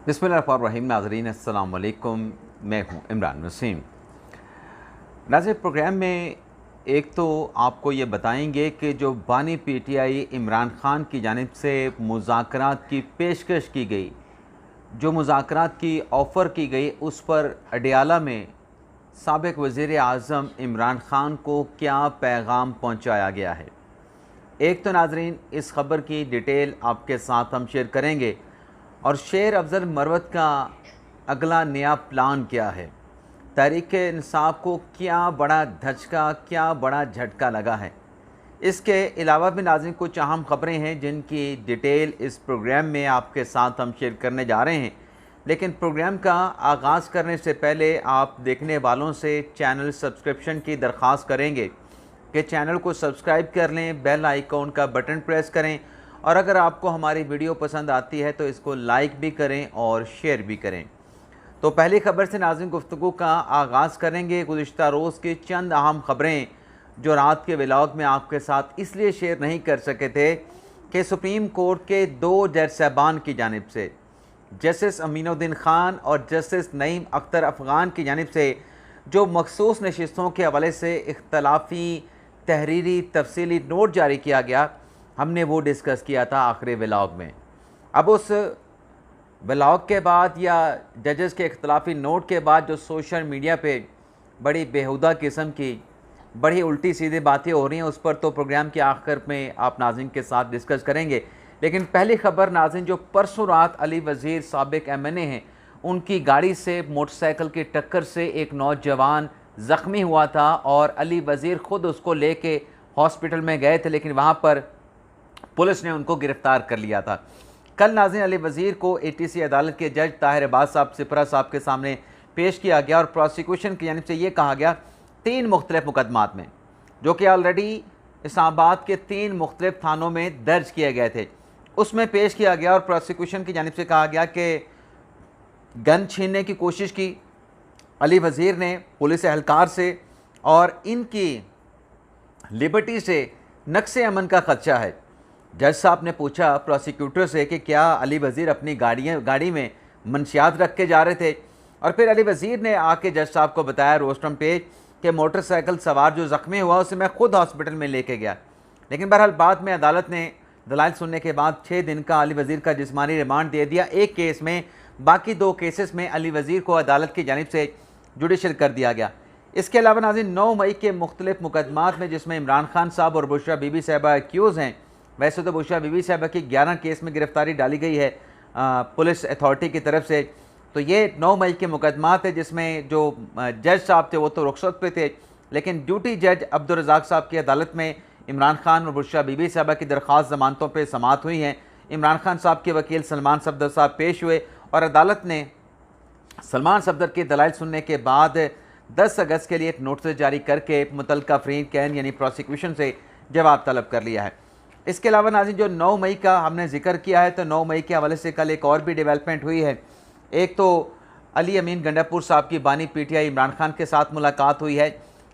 बिस्मिल्लाहिर्रहमानिर्रहीम। नाज़रीन अस्सलाम वालेकुम, मैं हूं इमरान वसीम। नाज़रीन, प्रोग्राम में एक तो आपको ये बताएंगे कि जो बानी पीटीआई इमरान खान की जानिब से मुज़ाकरात की पेशकश की गई, जो मुज़ाकरात की ऑफ़र की गई, उस पर अडियाला में साबिक़ वज़ीर आज़म इमरान खान को क्या पैगाम पहुँचाया गया है। एक तो नाज़रीन इस ख़बर की डिटेल आपके साथ हम शेयर करेंगे और शेर अफजल मरवत का अगला नया प्लान क्या है, तहरीक-ए-इंसाफ को क्या बड़ा धचका, क्या बड़ा झटका लगा है। इसके अलावा भी नाज़रीन कुछ अहम ख़बरें हैं जिनकी डिटेल इस प्रोग्राम में आपके साथ हम शेयर करने जा रहे हैं। लेकिन प्रोग्राम का आगाज़ करने से पहले आप देखने वालों से चैनल सब्सक्रिप्शन की दरख्वास्त करेंगे कि चैनल को सब्सक्राइब कर लें, बेल आइकॉन का बटन प्रेस करें और अगर आपको हमारी वीडियो पसंद आती है तो इसको लाइक भी करें और शेयर भी करें। तो पहली खबर से नाज़रीन गुफ्तगू का आगाज़ करेंगे। गुज़िश्ता रोज़ की चंद अहम ख़बरें जो रात के व्लॉग में आपके साथ इसलिए शेयर नहीं कर सके थे कि सुप्रीम कोर्ट के दो जज साहबान की जानिब से, जस्टिस अमीनुद्दीन ख़ान और जस्टिस नईम अख्तर अफ़गान की जानिब से जो मखसूस नशिस्तों के हवाले से इख्तलाफी तहरीरी तफसीली नोट जारी किया गया, हमने वो डिस्कस किया था आखिरी व्लॉग में। अब उस व्लॉग के बाद या जजेस के इख्तलाफी नोट के बाद जो सोशल मीडिया पे बड़ी बेहुदा किस्म की बड़ी उल्टी सीधी बातें हो रही हैं, उस पर तो प्रोग्राम के आखिर में आप नाज़रीन के साथ डिस्कस करेंगे। लेकिन पहली खबर नाज़रीन, जो परसों रात अली वज़ीर साबिक़ MNA हैं, उनकी गाड़ी से मोटरसाइकिल की टक्कर से एक नौजवान ज़ख्मी हुआ था और अली वज़ीर ख़ुद उसको लेके हॉस्पिटल में गए थे, लेकिन वहाँ पर पुलिस ने उनको गिरफ़्तार कर लिया था। कल नाज़रीन अली वज़ीर को ATC अदालत के जज ताहिर अब्बास साहब सिपरा साहब के सामने पेश किया गया और प्रोसिक्यूशन की जानिब से ये कहा गया 3 मुख्तलिफ़ मुकदमात में, जो कि ऑलरेडी इस्लामाबाद के 3 मुख्तलिफ़ थानों में दर्ज किए गए थे, उसमें पेश किया गया और प्रोसिक्यूशन की जानिब से कहा गया कि गन छीनने की कोशिश की अली वज़ीर ने पुलिस एहलकार से और इनकी लिबर्टी से नक्शे अमन का ख़दशा है। जज साहब ने पूछा प्रोसिक्यूटर से कि क्या अली वज़ीर अपनी गाड़ी में मंशियात रख के जा रहे थे, और फिर अली वज़ीर ने आके जज साहब को बताया रोस्टम पे कि मोटरसाइकिल सवार जो ज़ख्मी हुआ उसे मैं ख़ुद हॉस्पिटल में लेके गया। लेकिन बहरहाल बाद में अदालत ने दलाइल सुनने के बाद 6 दिन का अली वज़ीर का जिस्मानी रिमांड दे दिया एक केस में। बाकी 2 केसेस में अली वज़ीर को अदालत की जानिब से जुडिशल कर दिया गया। इसके अलावा नाज़रीन 9 मई के मुख्तलिफ़ मुकदमात में, जिसमें इमरान खान साहब और बुशरा बीबी साहिबा एक्यूज़ हैं। वैसे तो बुशरा बीबी साहिबा की 11 केस में गिरफ्तारी डाली गई है पुलिस अथॉरिटी की तरफ से। तो ये 9 मई के मुकदमात है जिसमें जो जज साहब थे वो तो रुखसत पे थे, लेकिन ड्यूटी जज अब्दुल रज़ाक साहब की अदालत में इमरान खान और बुशरा बीबी साहिबा की दरख्वास्त ज़मानतों पर समाअत हुई हैं। इमरान खान साहब के वकील सलमान सफदर साहब पेश हुए और अदालत ने सलमान सफदर के दलाइल सुनने के बाद 10 अगस्त के लिए एक नोटिस जारी करके मुतल्लिका फरीक कैन यानी प्रोसिक्यूशन से जवाब तलब कर लिया है। इसके अलावा नाज़रीन जो 9 मई का हमने जिक्र किया है, तो 9 मई के हवाले से कल एक और भी डेवलपमेंट हुई है। एक तो अली अमीन गंडापुर साहब की बानी पीटीआई इमरान खान के साथ मुलाकात हुई है,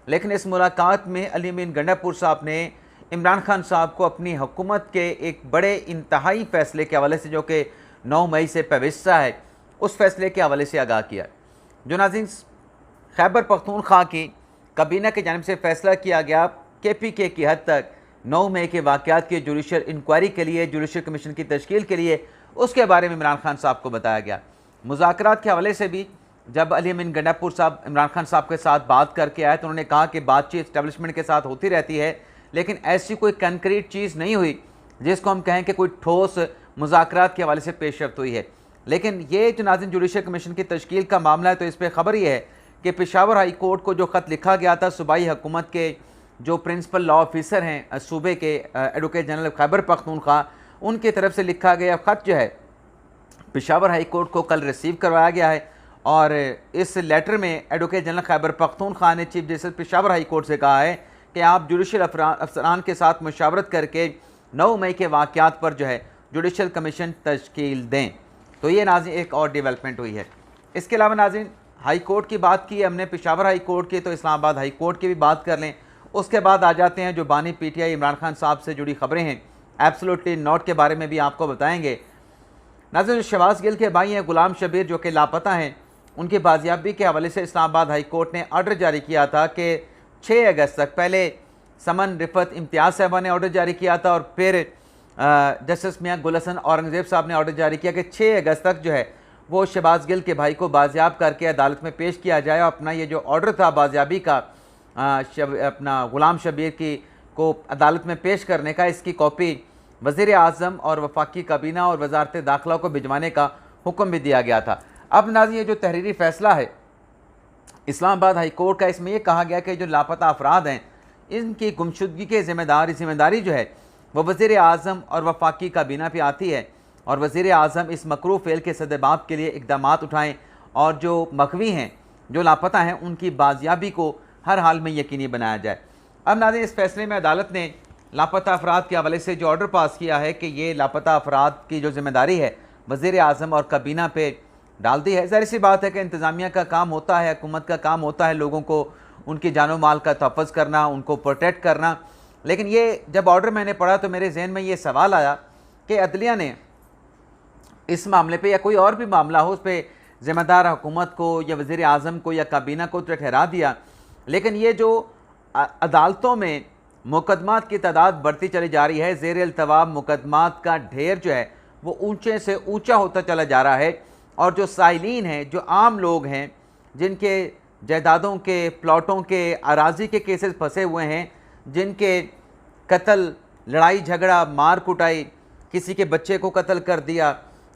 लेकिन इस मुलाकात में अली अमीन गंडापुर साहब ने इमरान खान साहब को अपनी हुकूमत के एक बड़े इंतहाई फ़ैसले के हवाले से, जो कि 9 मई से पेविस्ता है, उस फैसले के हवाले से आगाह किया। जो नाज़रीन खैबर पख्तूनख्वा की काबीना की जानिब से फ़ैसला किया गया KPK की हद तक 9 मई के वाक़यात की जुडिशल इंक्वायरी के लिए, जुडिशल कमीशन की तश्कील के लिए, उसके बारे में इमरान खान साहब को बताया गया। मुज़ाकरात के हवाले से भी जब अली अमीन गंडापुर साहब इमरान खान साहब के साथ बात करके आए तो उन्होंने कहा कि बातचीत इस्टेब्लिशमेंट के साथ होती रहती है, लेकिन ऐसी कोई कंक्रीट चीज़ नहीं हुई जिसको हम कहें कि कोई ठोस मुज़ाकरात के हवाले से पेशरफ्त हुई है। लेकिन ये जो नाज़रीन जुडिशल कमीशन की तश्कील का मामला है, तो इस पर ख़बर यह है कि पेशावर हाई कोर्ट को जो ख़त लिखा गया था सूबाई हुकूमत के जो प्रिंसिपल लॉ ऑफिसर हैं सूबे के एडवोकेट जनरल खैबर पख्तूनख्वा, उनकी तरफ से लिखा गया ख़त जो है पेशावर हाई कोर्ट को कल रिसीव करवाया गया है। और इस लेटर में एडवोकेट जनरल खैबर पख्तूनख्वा ने chief justice Peshawar high court से कहा है कि आप जुडिशल अफसरान के साथ मशावरत करके 9 मई के वाक़यात पर जो है जुडिशल कमीशन तश्कील दें। तो ये नाज़रीन एक और डेवलपमेंट हुई है। इसके अलावा नाज़रीन हाई कोर्ट की बात की हमने, पेशावर हाई कोर्ट की, तो इस्लामाबाद हाई कोर्ट की भी बात कर लें। उसके बाद आ जाते हैं जो बानी पीटीआई इमरान खान साहब से जुड़ी खबरें हैं। एब्सोल्युटली नॉट के बारे में भी आपको बताएंगे। नाज़रीन, जो शहबाज गिल के भाई हैं गुलाम शबीर जो कि लापता हैं, उनकी बाजियाबी के हवाले से इस्लामाबाद हाई कोर्ट ने ऑर्डर जारी किया था कि 6 अगस्त तक, पहले समन रिफत इम्तियाज़ साहबा ने ऑर्डर जारी किया था और फिर जस्टिस मियां गुल हसन औरंगज़ेब साहब ने ऑर्डर जारी किया कि 6 अगस्त तक जो है वो शहबाज गिल के भाई को बाजियाब करके अदालत में पेश किया जाए और अपना ये जो ऑर्डर था बाजियाबी का अपना गुलाम शबीर की को अदालत में पेश करने का, इसकी कॉपी वज़ीर आज़म और वफाकी काबीना और वजारत दाखिला को भिजवाने का हुक्म भी दिया गया था। अब नाज़रीन, ये जो तहरीरी फ़ैसला है इस्लामाबाद हाई कोर्ट का, इसमें यह कहा गया कि जो लापता अफराद हैं इनकी गुमशुदगी के ज़िम्मेदारी जो है वह वज़ीर आज़म और वफाकी काबीना पे आती है और वज़ीर आज़म इस मकरूह फ़ेल के सद्देबाब के लिए इक़दाम उठाएँ और जो मकवी हैं, जो लापता हैं, उनकी बाजियाबी को हर हाल में यकीनी बनाया जाए। अब नाज़रीन, इस फैसले में अदालत ने लापता अफराद के हवाले से जो ऑर्डर पास किया है कि ये लापता अफराद की जो ज़िम्मेदारी है वज़ीर आज़म और काबीना पे डाल दी है। ज़ाहिर सी बात है कि इंतज़ामिया का काम होता है, हुकूमत का काम होता है लोगों को उनकी जानो माल का तहफ़्फ़ुज़ करना, उनको प्रोटेक्ट करना। लेकिन ये जब ऑर्डर मैंने पढ़ा तो मेरे जहन में ये सवाल आया कि अदलिया ने इस मामले पे या कोई और भी मामला हो उस पर ज़िम्मेदार हुकूमत को या वज़ीर आज़म को या काबीना को तो ठहरा दिया, लेकिन ये जो अदालतों में मुकदमात की तादाद बढ़ती चली जा रही है, ज़ेर इल्तवा मुकदमात का ढेर जो है वो ऊंचे से ऊंचा होता चला जा रहा है और जो साइलीन हैं, जो आम लोग हैं, जिनके जायदादों के, प्लॉटों के, अराजी के केसेस फंसे हुए हैं, जिनके कत्ल, लड़ाई झगड़ा, मार कुटाई, किसी के बच्चे को कत्ल कर दिया,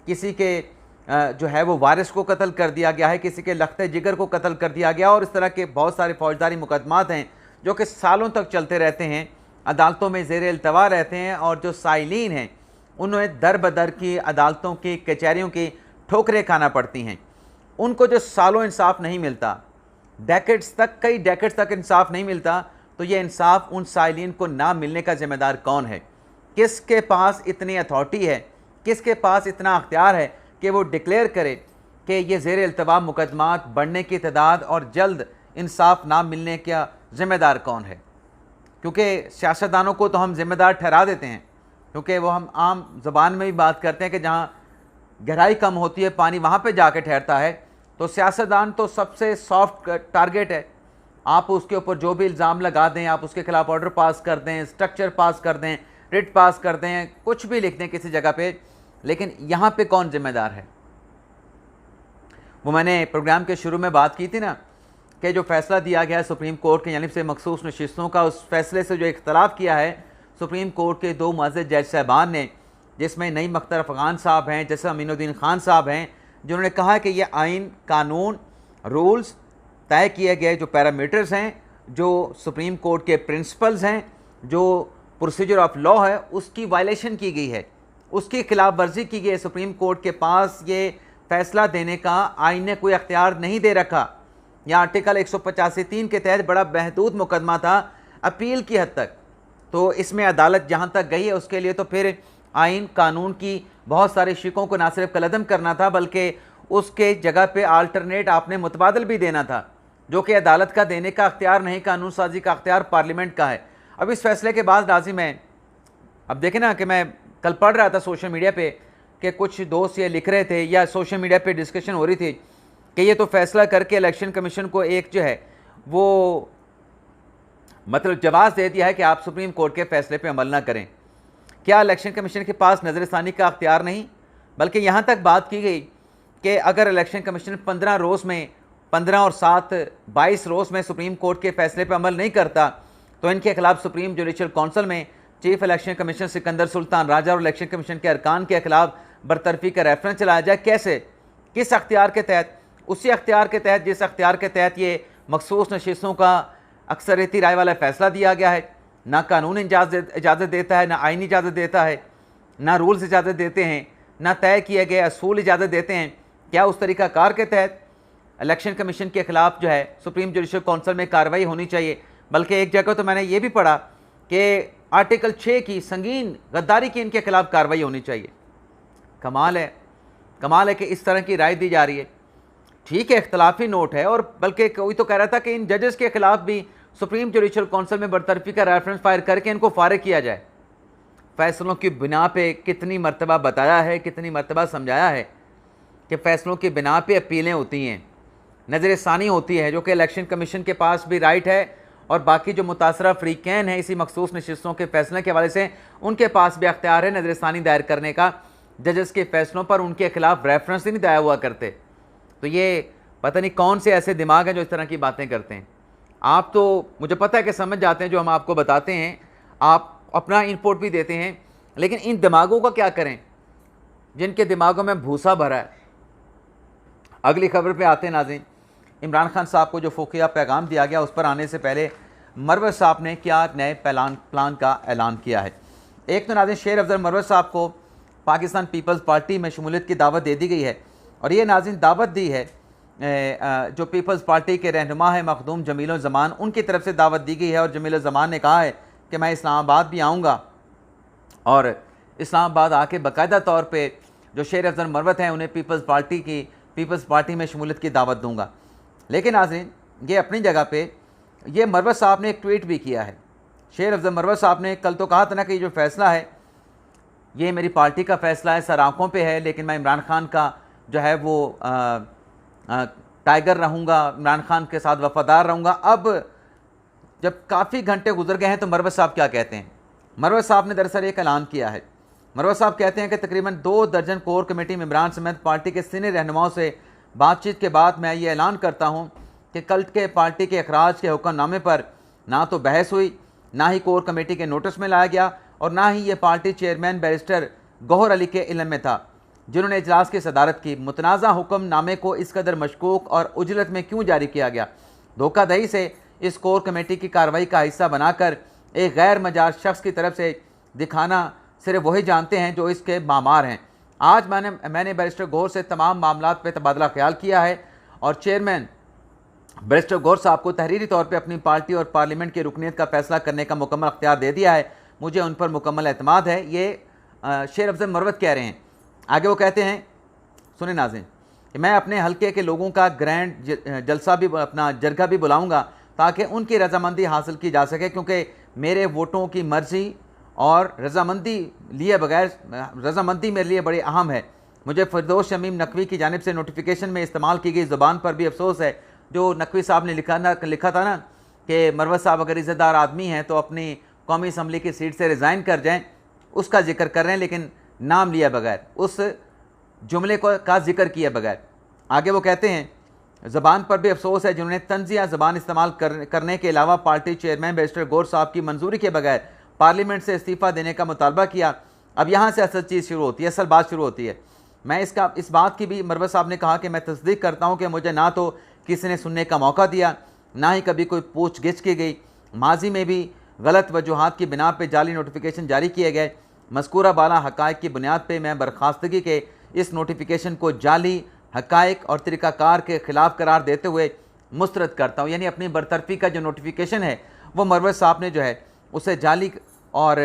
किसी के जो है वो वारिस को कत्ल कर दिया गया है, किसी के लख्ते जिगर को कत्ल कर दिया गया और इस तरह के बहुत सारे फौजदारी मुकदमात हैं जो कि सालों तक चलते रहते हैं, अदालतों में ज़ेर इल्तवा रहते हैं और जो साइलीन हैं उन्हें दर बदर की अदालतों की, कचहरियों की ठोकरें खाना पड़ती हैं। उनको जो सालों इंसाफ नहीं मिलता, डेकेड्स तक, कई डेकेड्स तक इंसाफ नहीं मिलता, तो ये इंसाफ उन साइलीन को ना मिलने का ज़िम्मेदार कौन है? किसके पास इतनी अथॉरिटी है, किसके पास इतना अख्तियार है कि वो डिक्लेयर करे कि ये ज़ेर इल्तवा मुकदमात बढ़ने की तादाद और जल्द इंसाफ ना मिलने का ज़िम्मेदार कौन है? क्योंकि सियासतदानों को तो हम ज़िम्मेदार ठहरा देते हैं, क्योंकि वो हम आम ज़बान में भी बात करते हैं कि जहाँ गहराई कम होती है पानी वहाँ पे जाके ठहरता है। तो सियासतदान तो सबसे सॉफ्ट टारगेट है, आप उसके ऊपर जो भी इल्ज़ाम लगा दें, आप उसके खिलाफ ऑर्डर पास कर दें, स्ट्रक्चर पास कर दें, रिट पास कर दें, कुछ भी लिख दें किसी जगह पे, लेकिन यहाँ पे कौन ज़िम्मेदार है? वो मैंने प्रोग्राम के शुरू में बात की थी ना कि जो फ़ैसला दिया गया है सुप्रीम कोर्ट की जानिब से मखसूस नशिस्तों का, उस फैसले से जो इख्तलाफ किया है सुप्रीम कोर्ट के 2 मुअज़्ज़ज़ जज साहबान ने, जिसमें नईम अख्तर अफ़गान साहब हैं, जैसे अमीनुद्दीन ख़ान साहब हैं, जिन्होंने कहा कि ये आइन, कानून, रूल्स, तय किए गए जो पैरामीटर्स हैं, जो सुप्रीम कोर्ट के प्रिंसिपल्स हैं, जो प्रोसीजर ऑफ लॉ है, उसकी वायलेशन की गई है, उसकी खिलाफ वर्जी की गई है। सुप्रीम कोर्ट के पास ये फ़ैसला देने का आइन ने कोई अख्तियार नहीं दे रखा। यह आर्टिकल 185(3) के तहत बड़ा महदूद मुकदमा था अपील की हद तक, तो इसमें अदालत जहाँ तक गई है उसके लिए तो फिर आइन, कानून की बहुत सारे शिकों को ना सिर्फ कलअदम करना था बल्कि उसके जगह पे अल्टरनेट आपने मुतबादल भी देना था, जो कि अदालत का देने का अख्तियार नहीं, कानून साजी का अख्तियार पार्लियामेंट का है। अब इस फैसले के बाद राजी मैं, अब देखें ना कि मैं कल पढ़ रहा था सोशल मीडिया पे कि कुछ दोस्त ये लिख रहे थे या सोशल मीडिया पे डिस्कशन हो रही थी कि ये तो फैसला करके इलेक्शन कमीशन को एक जो है वो मतलब जवाब दे दिया है कि आप सुप्रीम कोर्ट के फैसले पे अमल ना करें। क्या इलेक्शन कमीशन के पास नज़रसानी का अख्तियार नहीं, बल्कि यहाँ तक बात की गई कि अगर इलेक्शन कमीशन 15 रोज़ में, 15 और 7 22 रोज़ में सुप्रीम कोर्ट के फैसले पर अमल नहीं करता तो इनके खिलाफ सुप्रीम जुडिशल काउंसिल में chief election commission Sikandar Sultan Raja और इलेक्शन कमीशन के अरकान के खिलाफ बरतरफी का रेफरेंस चलाया जाए। कैसे, किस अख्तियार के तहत? उसी अख्तियार के तहत जिस अख्तियार के तहत ये मखसूस नशिस्तों का अक्सरियती राय वाला फ़ैसला दिया गया है। ना कानून इजाज़त देता है, ना आइन इजाज़त देता है, ना रूल्स इजाज़त देते हैं, ना तय किए गए असूल इजाज़त देते हैं। क्या उस तरीक़ाकार के तहत इलेक्शन कमीशन के ख़िलाफ़ जो है सुप्रीम जुडिशल काउंसिल में कार्रवाई होनी चाहिए? बल्कि एक जगह तो मैंने ये भी पढ़ा कि आर्टिकल 6 की संगीन गद्दारी की इनके खिलाफ कार्रवाई होनी चाहिए। कमाल है, कमाल है कि इस तरह की राय दी जा रही है। ठीक है, इख्तलाफी नोट है, और बल्कि कोई तो कह रहा था कि इन जजेस के खिलाफ भी सुप्रीम जुडिशल काउंसिल में बरतरफी का रेफरेंस फायर करके इनको फारिग किया जाए। फ़ैसलों की बिना पे कितनी मरतबा बताया है, कितनी मरतबा समझाया है कि फ़ैसलों की बिना पे अपीलें होती हैं, नज़र षानी होती है, जो कि इलेक्शन कमीशन के पास भी राइट है और बाकी जो मुतासरा फ़रीक़ैन हैं इसी मखसूस नशिस्तों के फ़ैसले के हवाले से उनके पास भी अख्तियार है नज़र षानी दायर करने का। जजेस के फ़ैसलों पर उनके ख़िलाफ़ रेफरेंस ही नहीं दायर हुआ करते। तो ये पता नहीं कौन से ऐसे दिमाग हैं जो इस तरह की बातें करते हैं। आप तो मुझे पता है कि समझ जाते हैं जो हम आपको बताते हैं, आप अपना इनपुट भी देते हैं, लेकिन इन दिमागों का क्या करें जिनके दिमागों में भूसा भरा है। अगली खबर पे आते हैं नाज़रीन। इमरान खान साहब को जो फोकिया पैगाम दिया गया उस पर आने से पहले मरवत साहब ने क्या नए प्लान का ऐलान किया है। एक तो नाज़रीन शेर अफजल मरवत साहब को पाकिस्तान पीपल्स पार्टी में शमूलियत की दावत दे दी गई है और ये नाज़रीन दावत दी है जो पीपल्स पार्टी के रहनुमा है मखदूम जमील ज़मान, उनकी तरफ से दावत दी गई है और जमील ज़मान ने कहा है कि मैं इस्लामाबाद भी आऊँगा और इस्लामाबाद आके बाकायदा तौर पे जो शेर अफजल मरवत हैं उन्हें पीपल्स पार्टी में शमूलियत की दावत दूँगा। लेकिन नाज़रीन ये अपनी जगह पे ये मरवत साहब ने एक ट्वीट भी किया है। शेर अफजल मरवत साहब ने कल तो कहा था ना कि ये जो फ़ैसला है ये मेरी पार्टी का फ़ैसला है, सर आँखों पे है, लेकिन मैं इमरान खान का जो है वो टाइगर रहूँगा, इमरान खान के साथ वफ़ादार रहूँगा। अब जब काफ़ी घंटे गुजर गए हैं तो मरवत साहब क्या कहते हैं। मरवत साहब ने दरअसल एक ऐलान किया है। मरवत साहब कहते हैं कि तकरीबन 2 दर्जन कोर कमेटी मेंबरान समेत पार्टी के सीनियर रहनुमाओं से बातचीत के बाद मैं ये ऐलान करता हूँ कि कल के पार्टी के अखराज के हुक्मनामे पर ना तो बहस हुई, ना ही कोर कमेटी के नोटिस में लाया गया और ना ही ये party chairman barrister Gauhar Ali के इल्म में था जिन्होंने इजलास की सदारत की। मुतनाज़ा हुक्मनामे को इस कदर मशकूक और उजलत में क्यों जारी किया गया। धोखाधड़ी से इस कोर कमेटी की कार्रवाई का हिस्सा बनाकर एक गैर मजाज शख्स की तरफ से दिखाना सिर्फ वही जानते हैं जो इसके मामार हैं। आज मैंने बैरिस्टर गौहर से तमाम मामलात पर तबादला ख्याल किया है और चेयरमैन बैरिस्टर गौहर साहब को तहरीरी तौर पर अपनी पार्टी और पार्लियामेंट की रुकनीत का फैसला करने का मुकम्मल अख्तियार दे दिया है। मुझे उन पर मुकम्मल एतमाद है। ये शेर अफजल मरवत कह रहे हैं। आगे वो कहते हैं, सुने नाज़रीन, कि मैं अपने हल्के के लोगों का ग्रैंड जलसा भी अपना जरगा भी बुलाऊंगा ताकि उनकी रजामंदी हासिल की जा सके, क्योंकि मेरे वोटों की मर्जी और रजामंदी मेरे लिए बड़ी अहम है। मुझे फिरदौस शमीम नकवी की जानिब से नोटिफिकेशन में इस्तेमाल की गई ज़ुबान पर भी अफसोस है। जो नकवी साहब ने लिखा था ना कि मरवत साहब अगर इज़्ज़तदार आदमी हैं तो अपनी कौमी असम्बली की सीट से रिज़ाइन कर जाएँ, उसका जिक्र कर रहे हैं, लेकिन नाम लिया बगैर, उस जुमले का जिक्र किए बगैर। आगे वो कहते हैं, ज़बान पर भी अफसोस है जिन्होंने तंज़िया ज़बान इस्तेमाल करने के अलावा पार्टी चेयरमैन बैरिस्टर गौहर साहब की मंजूरी के बगैर पार्लियामेंट से इस्तीफ़ा देने का मुतालबा किया। अब यहाँ से असल चीज़ शुरू होती है, असल बात शुरू होती है। मैं इस बात की भी मरवत साहब ने कहा कि मैं तस्दीक करता हूँ कि मुझे ना तो किसी ने सुनने का मौका दिया, ना ही कभी कोई पूछ गिछ की गई। माजी में भी गलत वजूहात की बिना पर जाली नोटिफिकेशन जारी किए गए। मज़कूरा बाला हक़ाइक़ की बुनियाद पर मैं बर्खास्तगी के इस नोटिफिकेशन को जाली हक़ाइक़ और तरीक़ाकार के ख़िलाफ़ करार देते हुए मुस्तरद करता हूँ। यानी अपनी बरतरफ़ी का जो नोटिफिकेशन है वो मरवत साहब ने जो है उसे जाली और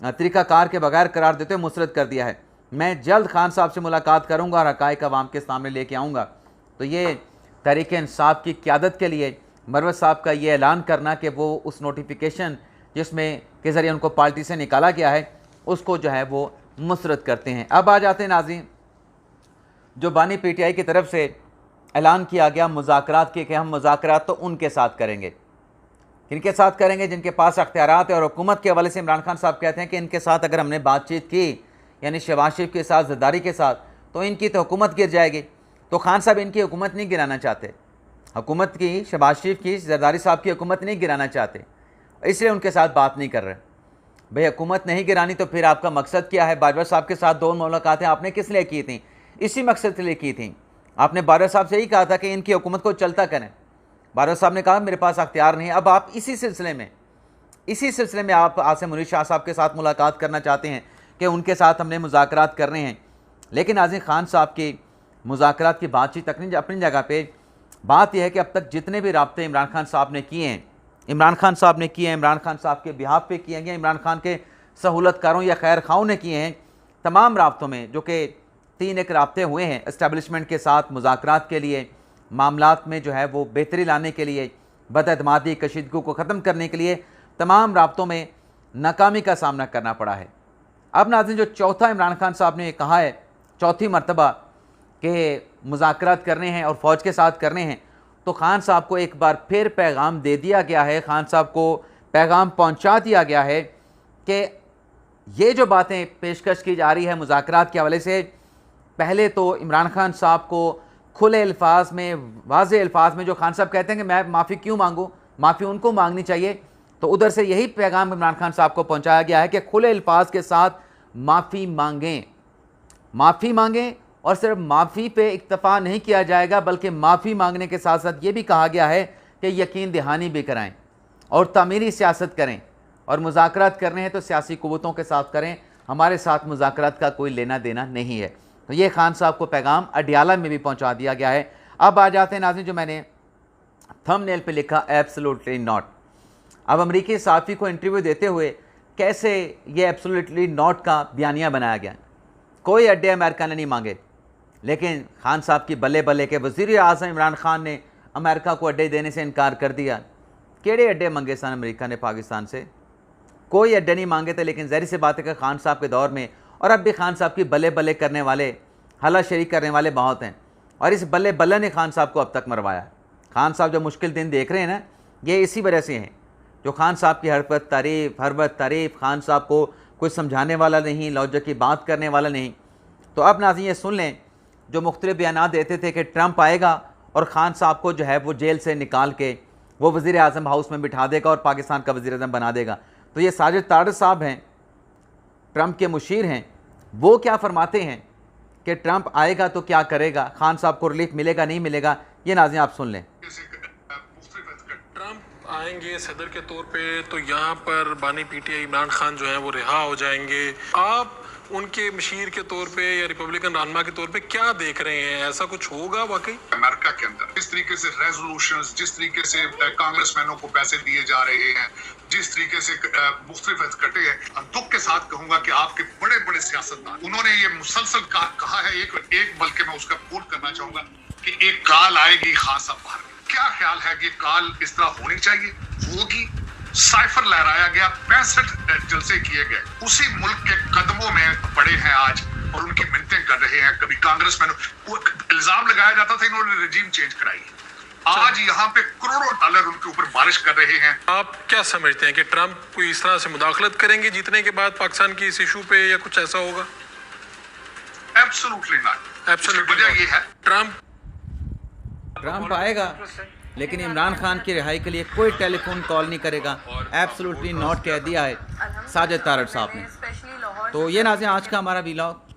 तरीक़ाकार के बगैर करार देते हुए मुस्तरद कर दिया है। मैं जल्द खान साहब से मुलाकात करूँगा और हक़ाइक़ अवाम के सामने लेके आऊँगा। तो ये तहरीक इंसाफ की क़यादत के लिए मरवत साहब का ये ऐलान करना कि वो उस नोटिफिकेशन जिसमें के ज़रिए उनको पार्टी से निकाला गया है उसको जो है वो मुस्तरद करते हैं। अब आ जाते हैं नाज़रीन, जो बानी पीटीआई की तरफ से ऐलान किया गया मुज़ाकरात के कि हम मुज़ाकरात तो उनके साथ करेंगे। किनके साथ करेंगे? जिनके पास अख्तियारात है। और हुकूमत के हवाले से इमरान खान साहब कहते हैं कि इनके साथ अगर हमने बातचीत की, यानी शहबाज शरीफ के साथ, ज़रदारी के साथ, तो इनकी तो हुकूमत गिर जाएगी। तो खान साहब इनकी हुकूमत नहीं गिराना चाहते, हुकूमत की, शहबाज शरीफ की, ज़रदारी साहब की हुकूमत नहीं गिराना चाहते, इसलिए उनके साथ बात नहीं कर रहे। भाई हुकूमत नहीं गिरानी तो फिर आपका मकसद क्या है? बाजवा साहब के साथ 2 मुलाकातें आपने किस लिए की थी? इसी मकसद के लिए की थी। आपने बाजवा साहब से यही कहा था कि इनकी हुकूमत को चलता करें। बाजवा साहब ने कहा मेरे पास अख्तियार नहीं है। अब आप इसी सिलसिले में आप आसिम मुनीर शाह साहब के साथ मुलाकात करना चाहते हैं कि उनके साथ हमने मुज़ाकरात कर रहे हैं। लेकिन नाज़रीन, खान साहब की मुज़ाकरात की बातचीत अपनी जगह पे, बात यह है कि अब तक जितने भी राब्ते इमरान खान साहब ने किए हैं, इमरान खान साहब के बिहाफ पे किए गए, इमरान खान के सहूलतकारों या खैर खाओं ने किए हैं, तमाम राब्तों में, जो कि 3 एक राब्ते हुए हैं इस्टेबलिशमेंट के साथ मुज़ाकरात के लिए, मामलात में जो है वो बेहतरी लाने के लिए, बदअतमादी कशीदगी को ख़त्म करने के लिए, तमाम राब्तों में नाकामी का सामना करना पड़ा है। अब नाज़रीन, जो चौथा इमरान खान साहब ने कहा है, चौथी मरतबा कि मुज़ाकरात करने हैं और फ़ौज के साथ करने हैं, तो खान साहब को एक बार फिर पैगाम दे दिया गया है, खान साहब को पैगाम पहुंचा दिया गया है कि ये जो बातें पेशकश की जा रही है मुज़ाकरात के हवाले से, पहले तो इमरान खान साहब को खुले अल्फाज में, वाज़े अल्फाज में, जो खान साहब कहते हैं कि मैं माफ़ी क्यों मांगूँ, माफ़ी उनको मांगनी चाहिए, तो उधर से यही पैगाम इमरान खान साहब को पहुंचाया गया है कि खुले अल्फाज के साथ माफ़ी मांगें, माफ़ी मांगें, और सिर्फ माफ़ी पे इक्तफ़ा नहीं किया जाएगा, बल्कि माफ़ी मांगने के साथ साथ ये भी कहा गया है कि यकीन दहानी भी कराएं और तामीरी सियासत करें, और मुज़ाकरात करने हैं तो सियासी क़ुव्वतों के साथ करें, हमारे साथ मुज़ाकरात का कोई लेना देना नहीं है। तो ये खान साहब को पैगाम अडियाला में भी पहुंचा दिया गया है। अब आ जाते हैं नाज़रीन, जो मैंने थंबनेल पे लिखा, एब्सोल्युटली नॉट। अब अमरीकी सहाफ़ी को इंटरव्यू देते हुए कैसे ये एब्सोल्युटली नॉट का बयानिया बनाया गया। कोई अड्डे अमेरिका ने नहीं मांगे, लेकिन खान साहब की बल्ले बल्ले के वज़ीर आज़म इमरान खान ने अमेरिका को अड्डे देने से इनकार कर दिया। केड़े अड्डे मंगे सन अमेरिका ने पाकिस्तान से? कोई अड्डे नहीं मांगे थे। लेकिन ज़ाहिर सी बात है कि खान साहब के दौर में, और अब भी खान साहब की बल्ले बल्ले करने वाले, हला शरीक करने वाले बहुत हैं, और इस बल्ले बल्ले ने खान साहब को अब तक मरवाया। खान साहब जो मुश्किल दिन देख रहे हैं ना, ये इसी वजह से हैं, जो खान साहब की हर वक्त तारीफ़, खान साहब को कोई समझाने वाला नहीं, लॉजिक की बात करने वाला नहीं। तो अब नाज़रीन ये सुन लें, जो मुख्तलिफ बयान देते थे कि ट्रंप आएगा और ख़ान साहब को जो है वो जेल से निकाल के वो वज़ीर आज़म हाउस में बिठा देगा और पाकिस्तान का वज़ीर आज़म बना देगा। तो ये साजिद तारड़ साहब हैं, ट्रंप के मुशीर हैं, वो क्या फरमाते हैं कि ट्रंप आएगा तो क्या करेगा, खान साहब को रिलीफ मिलेगा नहीं मिलेगा, ये नाज़रीन आप सुन लें। ट्रंप आएंगे सदर के तौर पे, तो यहाँ पर बानी पीटीआई इमरान खान जो है वो रिहा हो जाएंगे। आप उनके मशीर के तौर पे या रिपब्लिकन रहनुमा के तौर पे क्या देख रहे हैं? ऐसा कुछ होगा वाकई अमेरिका के अंदर? जिस तरीके से रेजोल्यूशंस, जिस तरीके से कांग्रेसमैनों को पैसे दिए जा रहे हैं, जिस तरीके से मुख्तलिफ कटे हैं, दुख के साथ कहूंगा कि आपके बड़े बड़े सियासतदान, उन्होंने ये मुसलसल कहा है, एक बल्कि मैं उसका कोट करना चाहूंगा कि एक काल आएगी खान साहब बाहर। क्या ख्याल है कि काल इस तरह होनी चाहिए, होगी? साइफर लहराया गया, 65 जलसे किए गए, उसी मुल्क के कदमों में पड़े हैं आज और उनकी मिन्नतें कर रहे हैं। कभी कांग्रेसमैन इल्जाम लगाया जाता था इन्होंने रजीम चेंज कराई, आज यहाँ पे करोड़ों डॉलर उनके ऊपर बारिश कर रहे हैं। आप क्या समझते हैं कि ट्रंप कोई इस तरह से मुदाखलत करेंगे जीतने के बाद पाकिस्तान की इस इशू पे, या कुछ ऐसा होगा? Absolutely not. एब्सोल्युटली वजह ये है, ट्रंप आएगा लेकिन इमरान खान की रिहाई के लिए कोई टेलीफोन कॉल नहीं करेगा। एब्सोल्युटली नॉट कह दिया है साजिद तारड़ साहब ने। तो ये नाज़रीन आज का हमारा व्लॉग।